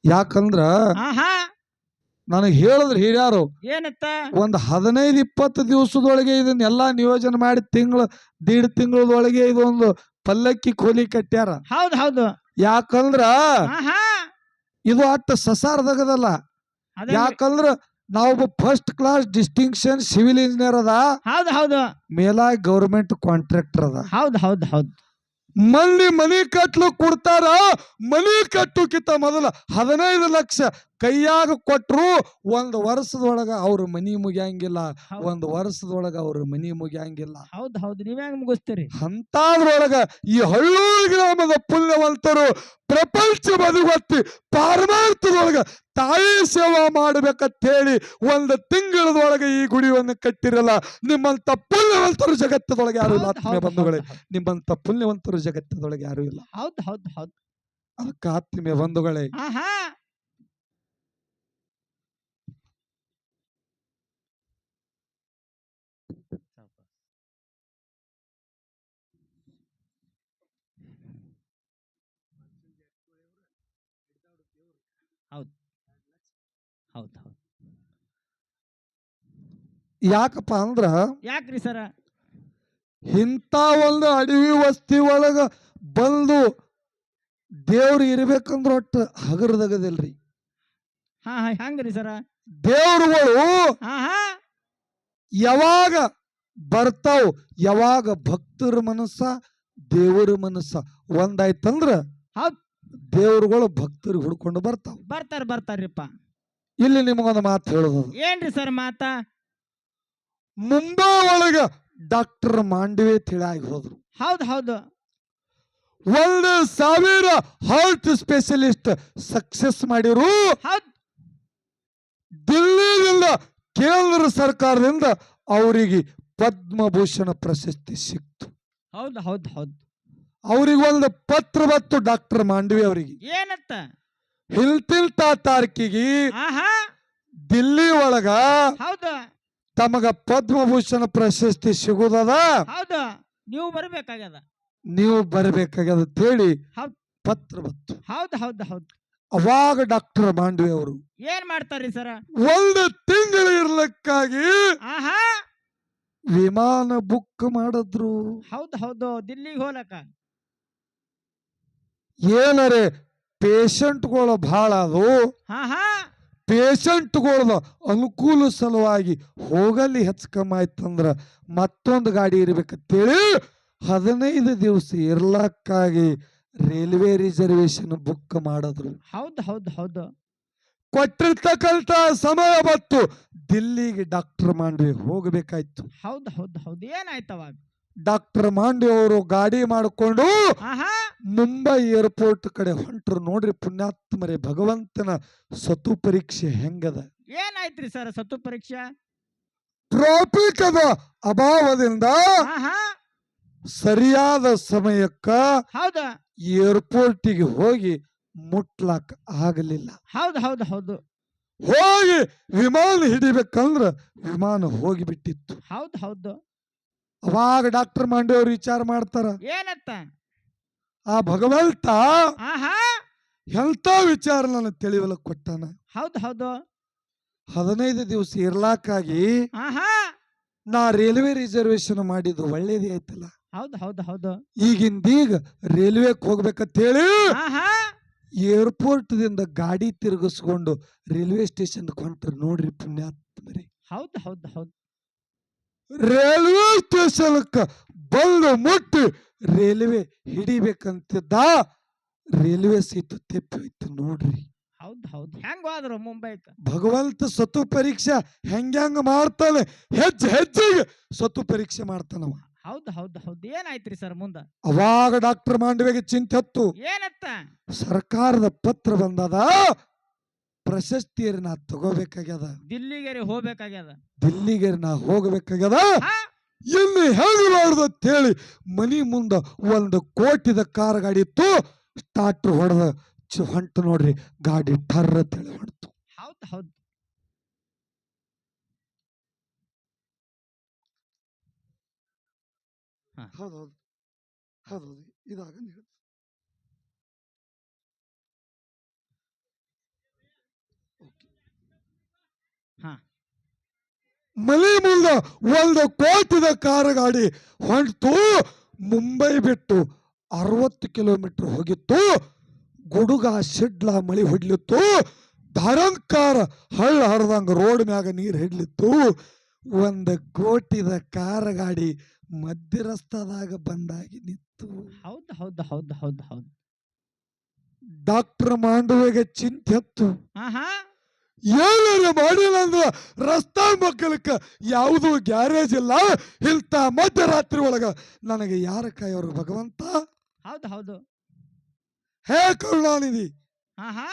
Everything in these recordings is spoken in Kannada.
ಯಾಕಂದ್ರ ಆಹಾ ನನಗೆ ಹೇಳಿದ್ರು ಹಿರಿಯಾರು ಏನತ್ತ ಒಂದ್ 15-20 ದಿವಸದೊಳಗೆ ಇದನ್ನೆಲ್ಲಾ ನಿಯೋಜನೆ ಮಾಡಿ ದೀಡ್ ತಿಂಗಳದೊಳಗೆ ಇದೊಂದು ಪಲ್ಲಕ್ಕಿ ಕೋಲಿ ಕಟ್ಟ್ಯಾರ. ಹೌದು ಹೌದು ಯಾಕಂದ್ರ ಆಹಾ ಇದು ಅಟ್ಟ ಸಸಾರದಾಗದಲ್ಲ. ಅದೇ ಯಾಕಂದ್ರ ನಾವೊಬ್ಬ first class distinction civil engineer ಅದ, ಹೌದು ಹೌದು ಮೇಲಾಗಿ ಗೌರ್ಮೆಂಟ್ ಕಾಂಟ್ರಾಕ್ಟರ್ ಅದ. ಹೌದು ಹೌದು ಹೌದು ಮಂದಿ ಮನಿ ಕಟ್ಲು ಕೊಡ್ತಾರ. ಮನಿ ಕಟ್ಟುಕಿಂತ ಮೊದಲ 15 ಲಕ್ಷ ಕೈಯಾಗ ಕೊಟ್ರು ಒಂದ್ ವರ್ಷದೊಳಗ ಅವ್ರ ಮನಿ ಮುಗಿಯಂಗಿಲ್ಲ. ಒಂದ್ ವರ್ಷದೊಳಗ ಅವ್ರ ಮನಿ ಮುಗಿಯಂಗಿಲ್ಲ. ಹೌದು ಹೌದು ನೀವ್ ಹೆಂಗ್ ಮುಗಿಸ್ತೀರಿ? ಅಂತದ್ರೊಳಗ ಈ ಹಳ್ಳೂರು ಗ್ರಾಮದ ಪುಣ್ಯವಂತರು ಪ್ರಪಂಚ ಬದುಗೊತ್ತಿ ಪಾರಮಾರ್ಥದೊಳಗ ತಾಯಿ ಸೇವಾ ಮಾಡ್ಬೇಕಂತ ಹೇಳಿ ಒಂದು ತಿಂಗಳದೊಳಗೆ ಈ ಗುಡಿಯನ್ನು ಕಟ್ಟಿರಲ್ಲ. ನಿಮ್ಮಂತ ಪುಣ್ಯವಂತರು ಜಗತ್ತದೊಳಗೆ ಯಾರು ಇಲ್ಲ. ಆತ್ಮೀಯ ಬಂಧುಗಳೇ, ನಿಮ್ಮಂತ ಪುಣ್ಯವಂತರು ಜಗತ್ತದೊಳಗೆ ಯಾರು ಇಲ್ಲ. ಹೌದು ಹೌದು ಹೌದು ಅದಕ್ಕೆ ಆತ್ಮೀಯ ಬಂಧುಗಳೇ, ಆಹಾ ಹೌದು ಹೌದು ಹೌದು ಯಾಕಪ್ಪ ಅಂದ್ರ ಯಾಕ್ರಿ ಸರ ಇಂಥ ಒಂದು ಅಡವಿ ವಸ್ತಿ ಒಳಗ ಬಂದು ದೇವ್ರು ಇರ್ಬೇಕಂದ್ರ ಒಟ್ಟು ಹಗರದಗದಿಲ್ರಿ. ಹಾ ಹಂಗ್ರಿ ಸರ ದೇವ್ರುಗಳು ಆಹಾ ಯಾವಾಗ ಬರ್ತಾವ್, ಯಾವಾಗ ಭಕ್ತರ ಮನಸ್ಸ ದೇವರ ಮನಸ್ಸ ಒಂದಾಯ್ತಂದ್ರ ಹೌದ್ ದೇವ್ರುಗಳು ಭಕ್ತರಿಗೆ ಹುಡ್ಕೊಂಡು ಬರ್ತಾವ. ಬರ್ತಾರ್ರಿಪ್ಪ. ಇಲ್ಲಿ ನಿಮಗೊಂದು ಮಾತು ಹೇಳೋದು, ಏನ್ರಿ ಸರ್ ಮಾತ? ಮುಂಬೈ ಒಳಗ ಡಾಕ್ಟರ್ ಮಾಂಡವಿ ತಿಳಿಯಾಗಿ ಹೋದ್ರು. ಹೌದು ಹೌದು 1,000 ಹಾರ್ಟ್ ಸ್ಪೆಷಲಿಸ್ಟ್ ಸಕ್ಸಸ್ ಮಾಡಿರು. ಹೌದು ದಿಲ್ಲಿಯಿಂದ ಕೇಂದ್ರ ಸರ್ಕಾರದಿಂದ ಅವರಿಗೆ ಪದ್ಮಭೂಷಣ ಪ್ರಶಸ್ತಿ ಸಿಕ್ತು. ಹೌದು ಹೌದು ಹೌದು ಅವ್ರಿಗೆ ಒಂದು ಪತ್ರ ಬತ್ತು ಡಾಕ್ಟರ್ ಮಾಂಡವಿ ಅವರಿಗೆ. ಏನತ್ತ? ಹಿಂತಿಂತ ತಾರೀಕಿಗೆ ಆಹಾ ದಿಲ್ಲಿ ಒಳಗ ಹೌದು ತಮಗ ಪದ್ಮಭೂಷಣ ಪ್ರಶಸ್ತಿ ಸಿಗುದದ, ಹೌದು ನೀವು ಬರ್ಬೇಕಾಗ್ಯದ, ನೀವು ಬರಬೇಕಾಗ್ಯದ ಹೇಳಿ ಹೌದ್ ಪತ್ರ ಬತ್ತು. ಹೌದು ಹೌದು ಹೌದು ಅವಾಗ ಡಾಕ್ಟರ್ ಮಾಂಡವಿ ಅವರು ಏನ್ ಮಾಡ್ತಾರ್ರಿ ಸರ? 1 ತಿಂಗಳು ಇರ್ಲಕ್ಕಾಗಿ ಆಹಾ ವಿಮಾನ ಬುಕ್ ಮಾಡಿದ್ರು. ಹೌದು ಹೌದು ದಿಲ್ಲಿಗೆ ಹೋಲಕ ಏನರೆ ಪೇಷಂಟ್ಗಳು ಬಹಳ ಅದು, ಆಹಾ ಪೇಷಂಟ್ಗಳ ಅನುಕೂಲ ಸಲುವಾಗಿ ಹೋಗಲಿ ಹೆಚ್ಚು ಕಮ್ಮಿ ಆಯ್ತಂದ್ರ ಮತ್ತೊಂದು ಗಾಡಿ ಇರ್ಬೇಕಂತೇಳಿ 15 ದಿವಸ ಇರ್ಲಕ್ಕಾಗಿ ರೈಲ್ವೆ ರಿಸರ್ವೇಶನ್ ಬುಕ್ ಮಾಡಿದ್ರು. ಹೌದು ಹೌದು ಹೌದು ಕೊಟ್ಟಿರ್ತಕ್ಕಂತ ಸಮಯ ಬತ್ತು ದಿಲ್ಲಿಗೆ ಡಾಕ್ಟರ್ ಮಾಂಡವಿ ಹೋಗಬೇಕಾಯ್ತು. ಹೌದು ಹೌದು ಹೌದು ಏನಾಯ್ತು ಅವಾಗ? ಡಾಕ್ಟರ್ ಮಾಂಡವಿ ಅವರು ಗಾಡಿ ಮಾಡಿಕೊಂಡು ಆಹಾ ಮುಂಬೈ ಏರ್ಪೋರ್ಟ್ ಕಡೆ ಹೊಂಟ್ರು. ನೋಡ್ರಿ ಪುಣ್ಯಾತ್ಮರೇ, ಭಗವಂತನ ಸತು ಪರೀಕ್ಷೆ ಹೆಂಗದ. ಏನಾಯ್ತ್ರಿ ಸರ್ ಸತ್ತು ಪರೀಕ್ಷಾ? ಟ್ರಾಫಿಕ್ ಅದ ಅಭಾವದಿಂದ ಆಹಾ ಸರಿಯಾದ ಸಮಯಕ್ಕ ಹೌದು ಏರ್ಪೋರ್ಟಿಗೆ ಹೋಗಿ ಮುಟ್ಲಾಕ್ ಆಗಲಿಲ್ಲ. ಹೌದು ಹೌದು ಹೌದು ಹೋಗಿ ವಿಮಾನ ಹಿಡಿಬೇಕಂದ್ರ ವಿಮಾನ ಹೋಗಿಬಿಟ್ಟಿತ್ತು. ಹೌದು ಹೌದು ಅವಾಗ ಡಾಕ್ಟರ್ ಮಾಂಡವಿ ಅವ್ರು ವಿಚಾರ ಮಾಡ್ತಾರ, ಏನತ್ತ? ಆ ಭಗವಂತ ಆಹಾ ಎಂತ ವಿಚಾರ ನನ್ನ ತಿಳಿವಲ್ಲ ಕೊಟ್ಟಾನ. ಹೌದು ಹೌದು 15 ದಿವಸ ಇರ್ಲಾಕಾಗಿ ಆಹಾ ನಾ ರೈಲ್ವೆ ರಿಸರ್ವೇಶನ್ ಮಾಡಿದ್ದು ಒಳ್ಳೇದೇ ಆಯ್ತಲ್ಲ. ಹೌದು ಹೌದು ಹೌದು ಈಗಿಂದೀಗ ರೈಲ್ವೆಗೆ ಹೋಗ್ಬೇಕಂತ ಹೇಳಿ ಆಹಾ ಏರ್ಪೋರ್ಟ್ ದಿಂದ ಗಾಡಿ ತಿರುಗಿಸ್ಕೊಂಡು ರೈಲ್ವೆ ಸ್ಟೇಷನ್ ಹೊಂಟ್ರು. ನೋಡ್ರಿ ಪುಣ್ಯಾತ್ಮರಿ, ಹೌದು ಹೌದು ಹೌದು ರೈಲ್ವೆ ಸ್ಟೇಷನ್ ಬಂದು ಮುಟ್ಟಿ ರೈಲ್ವೆ ಹಿಡಿಬೇಕಂತಿದ್ದ, ರೈಲ್ವೆ ಸೀಟು ತೆಪ್ಪಿ ಹೋಯ್ತು. ನೋಡ್ರಿ ಹೌದು ಹೌದು ಹೆಂಗ್ ಹೋದ್ರು ಮುಂಬೈಕ? ಭಗವಂತ ಸತು ಪರೀಕ್ಷೆ ಹೆಂಗ ಮಾಡ್ತಾನೆ, ಹೆಜ್ಜೆಗೆ ಸತು ಪರೀಕ್ಷೆ ಮಾಡ್ತಾನವ. ಹೌದು ಹೌದು ಹೌದು ಏನಾಯ್ತ್ರಿ ಸರ್ ಮುಂದ? ಅವಾಗ ಡಾಕ್ಟರ್ ಮಾಂಡವಿಗೆ ಚಿಂತೆ ಹತ್ತು. ಏನತ್ತ? ಸರ್ಕಾರದ ಪತ್ರ ಬಂದದ, ಪ್ರಶಸ್ತಿಯರಿ ನಾ ತಗೋಬೇಕಾಗ್ಯದ, ದಿಲ್ಲಿಗೆ ಹೋಗ್ಬೇಕಾಗ್ಯದ, ದಿಲ್ಲಿಗೆ ನಾ ಹೋಗ್ಬೇಕಾಗ್ಯದ. ಹಾ ಇನ್ನು ಹೆಂಗ್ ಮಾಡುದು ಅಂತ ಹೇಳಿ ಮನಿ ಮುಂದ 1 ಕೋಟಿದ ಕಾರ್ ಗಾಡಿ ಇತ್ತು. ಸ್ಟಾರ್ಟ್ ಹೊಡೆದ ಹೊಂಟು. ನೋಡ್ರಿ ಗಾಡಿ ಟರ್ರ ತಳಿ ಹೊಂಟು. ಹೌದು ಹೌದು ಹೌದೌದು ಹೌದೌದು ಇದಾಗ ಹಾ. ಮನೆ ಮುಂದ ಒಂದು ಕೋಟಿದ ಕಾರು ಗಾಡಿ ಹೊಂಟು ಮುಂಬೈ ಬಿಟ್ಟು 60 ಕಿಲೋಮೀಟರ್ ಹೋಗಿತ್ತು. ಗುಡುಗ ಶಿಡ್ಲ ಮಳಿ ಹೊಡ್ಲಿತ್ತು. ಧರಂಕಾರ ಹಳ್ಳ ಹರಿದಂಗ ರೋಡ್ ಮ್ಯಾಗ ನೀರು ಹಿಡ್ಲಿತ್ತು. ಒಂದು ಕೋಟಿದ ಕಾರು ಗಾಡಿ ಮಧ್ಯ ರಸ್ತಾದಾಗ ಬಂದಾಗಿ ನಿಂತು. ಹೌದು ಹೌದು ಹೌದು ಹೌದು ಹೌದು. ಡಾಕ್ಟರ್ ಮಾಂಡವಿಗೆ ಚಿಂತೆ ಹತ್ತು. ಹಾ ಹಾ. ಏನಾರ ಮಾಡಿಲ್ಲ ಅಂದ್ರ ರಸ್ತಾ ಮಕ್ಕಳಕ್ಕ ಯಾವುದೂ ಗ್ಯಾರೇಜ್ ಇಲ್ಲ. ಇಂಥ ಮಧ್ಯರಾತ್ರಿ ಒಳಗ ನನಗೆ ಯಾರ ಕಾಯೋರು ಭಗವಂತ? ಹೌದು ಹೌದು. ಹೇ ಕರುಣಾನಿಧಿ, ಹಾ ಹಾ.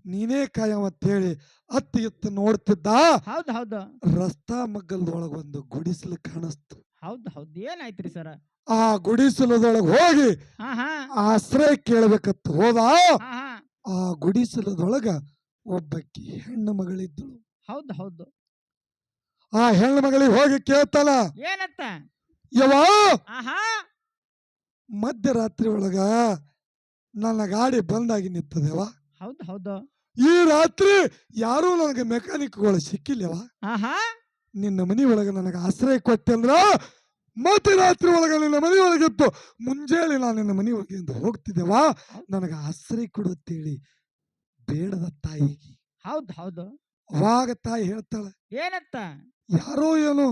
ನೀನೇ ಕಾಯವ ಅಂತೇಳಿ ಅತ್ತ ಇತ್ತ ನೋಡ್ತಿದ್ದ. ಹೌದು ಹೌದು. ರಸ್ತಾ ಮಗ್ಗಲದೊಳಗ ಒಂದು ಗುಡಿಸಲು ಕಾಣಿಸ್ತು. ಹೌದು ಹೌದು. ಏನಾಯ್ತ್ರಿ ಸರ? ಆ ಗುಡಿಸಲದೊಳಗ ಹೋಗಿ ಹಾ ಹಾ. ಆಶ್ರಯ ಕೇಳಬೇಕತ್ತು ಹೋದ. ಹಾ ಹಾ. ಆ ಗುಡಿಸಲದೊಳಗ ಒಬ್ಬಕ್ಕಿ ಹೆಣ್ಣು ಮಗಳಿದ್ದಳು. ಹೌದು ಹೌದು. ಆ ಹೆಣ್ಣು ಮಗಳಿಗೆ ಹೋಗಿ ಕೇಳ್ತಾನ, ಏನತ್ತ? ಯವಾ ಆಹಾ. ಮಧ್ಯರಾತ್ರಿ ಒಳಗ ನನ್ನ ಗಾಡಿ ಬಂದಾಗಿ ನಿಂತದೆವ. ಹೌದು ಹೌದು. ಈ ರಾತ್ರಿ ಯಾರೂ ನನಗೆ ಮೆಕ್ಯಾನಿಕ್ಗಳು ಸಿಕ್ಕಿಲ್ಲವ. ಆಹಾ. ನಿನ್ನ ಮನಿ ಒಳಗ ನನಗೆ ಆಶ್ರಯ ಕೊಟ್ಟೆ ಅಂದ್ರ ಮಧ್ಯರಾತ್ರಿ ಒಳಗ ನಿನ್ನ ಮನಿ ಒಳಗಿತ್ತು ಮುಂಜಾನೆ ನಾನು ನಿನ್ನ ಮನಿ ಒಳಗಿಂದ ಹೋಗ್ತಿದ್ದೆವಾ. ನನಗೆ ಆಶ್ರಯ ಕೊಡುತ್ತೇಳಿ ಬೇಡದ ತಾಯಿಗೆ. ಹೌದು ಹೌದು. ಅವಾಗ ತಾಯಿ ಹೇಳ್ತಾಳೆ, ಏನತ್ತ? ಯಾರೋ ಏನೋ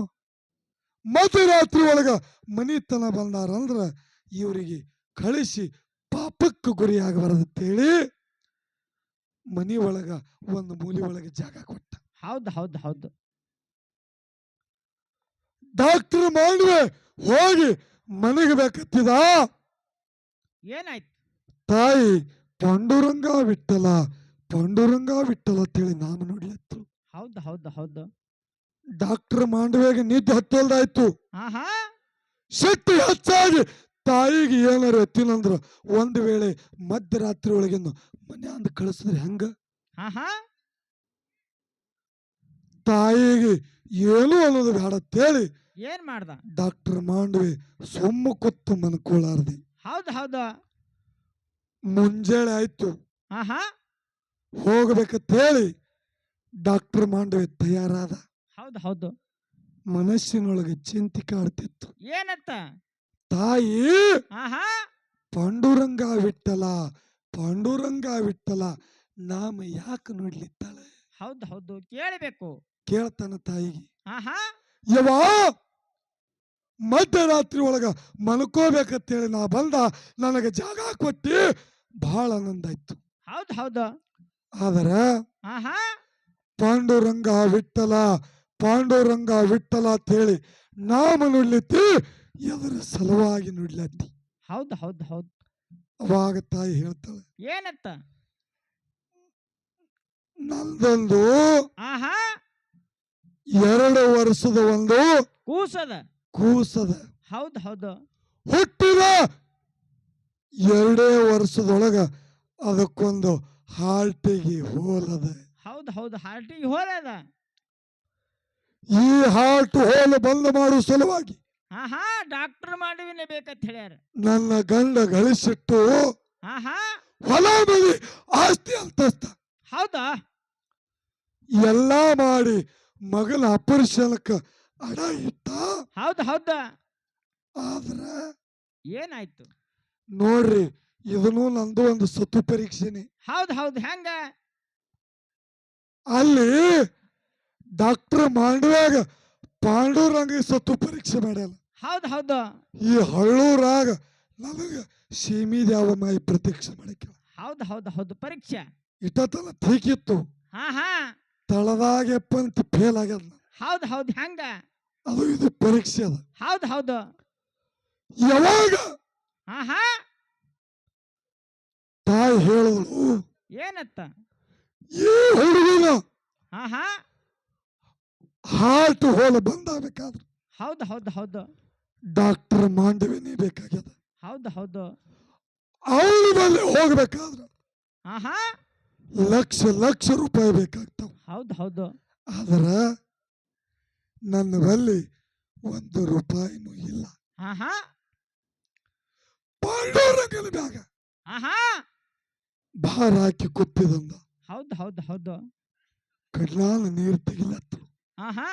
ಮಧ್ಯರಾತ್ರಿ ಒಳಗ ಮನಿತನ ಬಂದಾರಂದ್ರ ಇವರಿಗೆ ಕಳಿಸಿ ಪಾಪಕ್ಕೆ ಗುರಿಯಾಗಬಾರದಂತೇಳಿ ಮನಿ ಒಳಗ ಒಂದು ಮೂಲಿ ಒಳಗೆ ಜಾಗ ಕೊಟ್ಟ. ಹೌದು ಹೌದು ಹೌದು. ಡಾಕ್ಟರ್ ಮಾಡುವೆ ಹೋಗಿ ಮನೆಗೆ ಬೇಕತ್ತಿದ. ಏನಾಯ್ತು? ತಾಯಿ ಪಾಂಡುರಂಗ ವಿಠಲ ಪಾಂಡುರಂಗ ವಿಠಲ ಅಂತೇಳಿ ನಾಮ ನೋಡ್ಲತ್ತು. ಹೌದು ಹೌದು ಹೌದು. ಡಾಕ್ಟರ್ ಮಾಂಡವೆಗೆ ನಿದ್ದೆ ಹತ್ತಲ್ದಾಯ್ತು. ಆಹಾ. ಶಕ್ತಿ ಹೆಚ್ಚಾಗಿ ತಾಯಿಗೆ ಏನಾರು ಎತ್ತಿನಂದ್ರ ಒಂದು ವೇಳೆ ಮಧ್ಯರಾತ್ರಿ ಒಳಗಿಂದ ಮನ್ಯಾಂದ ಕಳಿಸಿದ್ರೆ ಹೆಂಗ? ಆಹಾ. ತಾಯಿಗೆ ಏನು ಅನ್ನೋದು ಬೇಡತ್ತೇಳಿ ಏನ್ ಮಾಡ್ದ? ಡಾಕ್ಟರ್ ಮಾಂಡವೆ ಸೊಮ್ಮು ಕೊತ್ತು ಮನ್ಕೊಳ್ಳಾರ್ದೆ. ಹೌದು ಹೌದು. ಮುಂಜಾನೆ ಆಯ್ತು, ಆಹಾ. ಹೋಗ್ಬೇಕಂತೇಳಿ ಡಾಕ್ಟರ್ ಮಾಂಡವೆ ತಯಾರಾದ. ಹೌದು ಹೌದು. ಮನಸ್ಸಿನೊಳಗೆ ಚಿಂತೆ ಕಾಡ್ತಿತ್ತು. ಏನತ್ತ? ತಾಯಿ ಆಹಾ. ಪಾಂಡುರಂಗ ವಿಠಲ ಪಾಂಡುರಂಗ ವಿಠಲ ನಾಮ ಯಾಕೆ ನೋಡ್ಲಿತ್ತಾಳೆ? ಹೌದು ಹೌದು. ಕೇಳಬೇಕು. ಕೇಳ್ತಾನ ತಾಯಿಗೆ, ಆಹಾ. ಯವಾ ಮಧ್ಯರಾತ್ರಿ ಒಳಗ ಮಲ್ಕೋಬೇಕಂತೇಳಿ ನಾ ಬಂದ, ನನಗೆ ಜಾಗ ಕೊಟ್ಟಿ ಬಹಳ ಆನಂದ ಆಯ್ತು. ಹೌದು ಹೌದು. ಆದ್ರ ಆಹಾ. ಪಾಂಡುರಂಗ ವಿಠಲ ಪಾಂಡುರಂಗ ವಿಠಲ ಅಂತೇಳಿ ನಾಮ ನುಡ್ಲಿತ್ತಿ ಎದರ ಸಲುವಾಗಿ ನುಡ್ಲತ್ತಿ. ಹೌದು ಹೌದು ಹೌದು. ಅವಾಗ ತಾಯಿ ಹೇಳ್ತಾಳೆ, ಏನತ್ತ? ನಂದೊಂದು ಆಹಾ. 2 ವರ್ಷದ ಒಂದು ಕೂಸದ. ಕೂಸದ. ಹೌದು ಹೌದು. ಹುಟ್ಟಿದ 2 ವರ್ಷದೊಳಗ ಅದಕ್ಕೊಂದು ಹಾರ್ಟಿಗೆ ಹೋಲದ. ಹೌದು ಹೌದು. ಹಾರ್ಟಿಗೆ ಹೋಲದ. ಈ ಹಾರ್ಟ್ ಹೋಲು ಬಂದ್ ಮಾಡುವ ಸಲುವಾಗಿ ಆಹಾ. ಡಾಕ್ಟರ್ ಮಾಡುವಿನೇ ಬೇಕಂತ ಹೇಳ್ಯಾರ. ನನ್ನ ಗಂಡ ಗಳಿಸಿಟ್ಟು ಆಹಾ. ಹೊಲ ಮನೆ ಆಸ್ತಿ ಅಂತಸ್ತ ಹೌದಾ? ಎಲ್ಲಾ ಮಾಡಿ ಮಗನ ಆಪರೇಷನ್ಕ ಅಡ ಇಟ್ಟ. ಹೌದು ಹೌದು. ಆದ್ರ ಏನಾಯ್ತು? ನೋಡ್ರಿ, ಇದನ್ನು ನಂದು ಒಂದು ಸತ್ತು ಪರೀಕ್ಷೆನೆ. ಹೌದು ಹೌದು. ಹೆಂಗ? ಅಲ್ಲಿ ಡಾಕ್ಟರ್ ಮಾಂಡವ್ಯಾಗ ಪಾಂಡುರಂಗ ಸತ್ತು ಪರೀಕ್ಷೆ ಮಾಡ್ಯಾನ. ಹೌದು ಹೌದು. ಈ ಹಳ್ಳೂರಾಗ ನನಗ ಸೀಮಿದ್ಯಾವ ಮಾಯಿ ಪ್ರತೀಕ್ಷೆ ಮಾಡಕ್ಕೆ. ಹೌದು ಹೌದು ಹೌದು. ಪರೀಕ್ಷೆ ಇಟ್ಟತನ ಥೀಕಿತ್ತು. ಹಾ ಹಾ. ತಳದಾಗೆ ಪಂತ ಫೇಲ್ ಆಗ್ಯದ. ಹೌದು ಹೌದು. ಹೆಂಗ? ಅದು ಇದು ಪರೀಕ್ಷೆ ಅದ. ಹೌದು ಹೌದು. ಯಾವಾಗ ಆಹಾ. ತಾಯಿ ಹೇಳಿದ್ರು, ಏನತ್ತ? ಈ ಹುಡುಗನ ಆಹಾ. ಹಾರ್ಟ್ ಹೋಲ್ ಬಂದಾಗಬೇಕಾದ್ರ ಹೌದು ಹೌದು ಹೌದು. ಡಾಕ್ಟರ್ ಮಾಂಡವಿನೇ ಬೇಕಾಗ್ಯದ. ಹೌದು ಹೌದು. ಅವಳ ಮೇಲೆ ಹೋಗ್ಬೇಕಾದ್ರ ಆಹಾ. ಲಕ್ಷ ಲಕ್ಷ ರೂಪಾಯಿ ಬೇಕಾಗ್ತಾವ. ಹೌದು ಹೌದು. ಆದ್ರ ನನ್ನ ಬಲ್ಲಿ 1 ರೂಪಾಯಿನೂ ಇಲ್ಲ. ಆಹಾ. ಪಾಂಡುರಂಗನ ಬ್ಯಾಗ ಆಹಾ. ಭಾರ ಹಾಕಿ ಕೂತಿದಂದ. ಹೌದು ಹೌದು ಹೌದು. ಕಡ್ಲಾನ ನೀರು ತೆಗಿಲತ್ತ. ಆಹಾ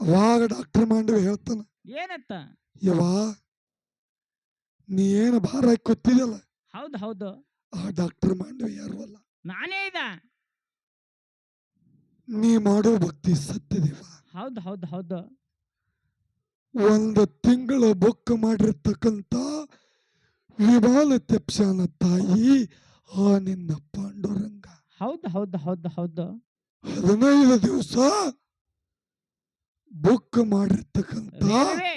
ಅವಾಗ ಡಾಕ್ಟರ್ ಮಾಂಡವಿ ಹೇಳ್ತಾನ, ಏನತ್ತ? ಯವಾ ನೀ ಏನು ಭಾರ ಹಾಕಿ ಕೂತಿದಲ್ಲ, ಹೌದು ಹೌದು ಆ ಡಾಕ್ಟರ್ ಮಾಂಡವಿ ಯಾರು ಅಲ್ಲ, ನಾನೇ ಇದ. ನೀ ಮಾಡೋ ಭಕ್ತಿ ಸತ್ಯದೇವ. ಹೌದು ಹೌದು ಹೌದು ಒಂದು ತಿಂಗಳ ಬುಕ್ ಮಾಡಿರ್ತಕ್ಕಂಥ ವಿಮಾನ ತೆಪ್ಸಾನ ತಾಯಿ ಆ ನಿನ್ನ ಪಾಂಡುರಂಗ. ಹೌದು ಹೌದು ಹೌದು ಹೌದು 15 ದಿವಸ ಬುಕ್ ಮಾಡಿರ್ತಕ್ಕಂಥ ರೈಲ್ವೆ.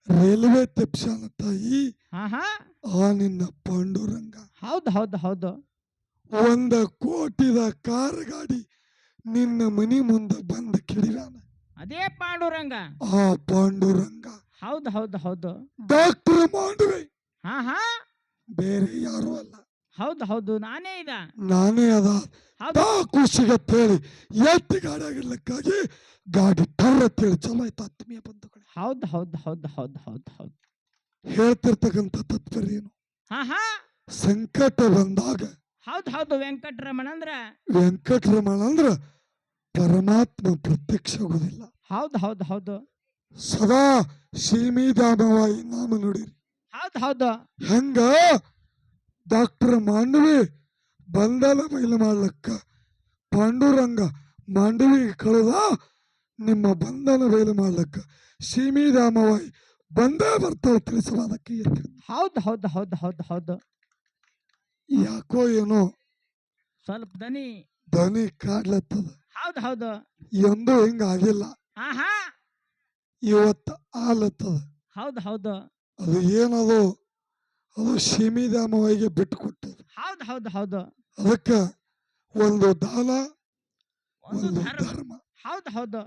ರೈಲ್ವೆ ತೆಪ್ಸಾನ ತಾಯಿ ಆಹಾ ಆ ನಿನ್ನ ಪಾಂಡುರಂಗ. ಹೌದು ಹೌದು ಹೌದು 1 ಕೋಟಿದ ಕಾರ್ ಗಾಡಿ ನಿನ್ನ ಮನಿ ಮುಂದೆ ಬಂದು ಕೆಡಿವ್ಯಾನ. ಅದೇ ಪಾಂಡುರಂಗ. ಆ ಪಾಂಡುರಂಗ ಹೌದು ಹೌದು ಹೌದು ಡಾಕ್ಟರ್ ಮಾಂಡವಿ ಆಹಾ ಬೇರೆ ಯಾರು ಅಲ್ಲ, ಹೌದು ಹೌದು ನಾನೇ ಇದ. ನಾನೇ ಅದ. ಹೌದು ತಾ ಖುಷಿಗೆ ತೇಳಿ ಎತ್ತಿ ಗಾಡಿ ಆಗಿರ್ಲಿಕ್ಕಾಗಿ ಗಾಡಿ ಟರ್ರ ತೇಳಿ ಚಲೋ ಆಯ್ತು. ಆತ್ಮೀಯ ಬಂಧುಗಳೇ, ಹೌದು ಹೌದು ಹೌದು ಹೌದು ಹೌದು ಹೌದು ಹೇಳ್ತಿರ್ತಕ್ಕಂಥ ತಾತ್ಪರ್ಯ ಏನು? ಆಹಾ ಸಂಕಟ ಬಂದಾಗ ಹೌದು ಹೌದು ವೆಂಕಟರಮಣ ಅಂದ್ರ ವೆಂಕಟರಮಣ ಅಂದ್ರ ಪರಮಾತ್ಮ ಪ್ರತ್ಯಕ್ಷ ಆಗೋದಿಲ್ಲ. ಹೌದು ಹೌದು ಹೌದು ಸದಾ ಸೀಮಿದಾಮವಾಯಿ ನಾಮ ನೋಡಿರಿ. ಹೌದು ಹೌದು ಹೆಂಗ ಡಾಕ್ಟರ್ ಮಾಂಡವಿ ಬಂಧನ ಬಯಲು ಮಾಡ್ಲಕ್ಕ ಪಾಂಡುರಂಗ ಮಾಂಡವಿಗೆ ಕಳೆದ, ನಿಮ್ಮ ಬಂಧನ ಬಯಲು ಮಾಡ್ಲಕ್ಕ ಸೀಮಿದಾಮವಾಯಿ ಬಂದೇ ಬರ್ತಾಳೆ ತಿಳಿಸವಾದಕ್ಕೆ. ಹೌದು ಹೌದು ಹೌದು ಹೌದು ಹೌದು ಯಾಕೋ ಏನೋ ಸ್ವಲ್ಪ ದನಿ ಕಾಡ್ಲತ್ತದ. ಹೌದು ಹೌದು ಎಂದೂ ಹಿಂಗ ಆಗಿಲ್ಲ, ಆಹಾ ಇವತ್ತು ಆಲತ್ತದ. ಹೌದು ಹೌದು ಅದು ಏನದು? ಅದು ಸೀಮಿದಾಮವಾಯಿಗೆ ಬಿಟ್ಟು ಕೊಟ್ಟದು. ಹೌದು ಹೌದು ಹೌದು ಅದಕ್ಕೆ ಒಂದು ದಾನ ಒಂದು ಒಂದು ಧರ್ಮ. ಧರ್ಮ. ಹೌದು ಹೌದು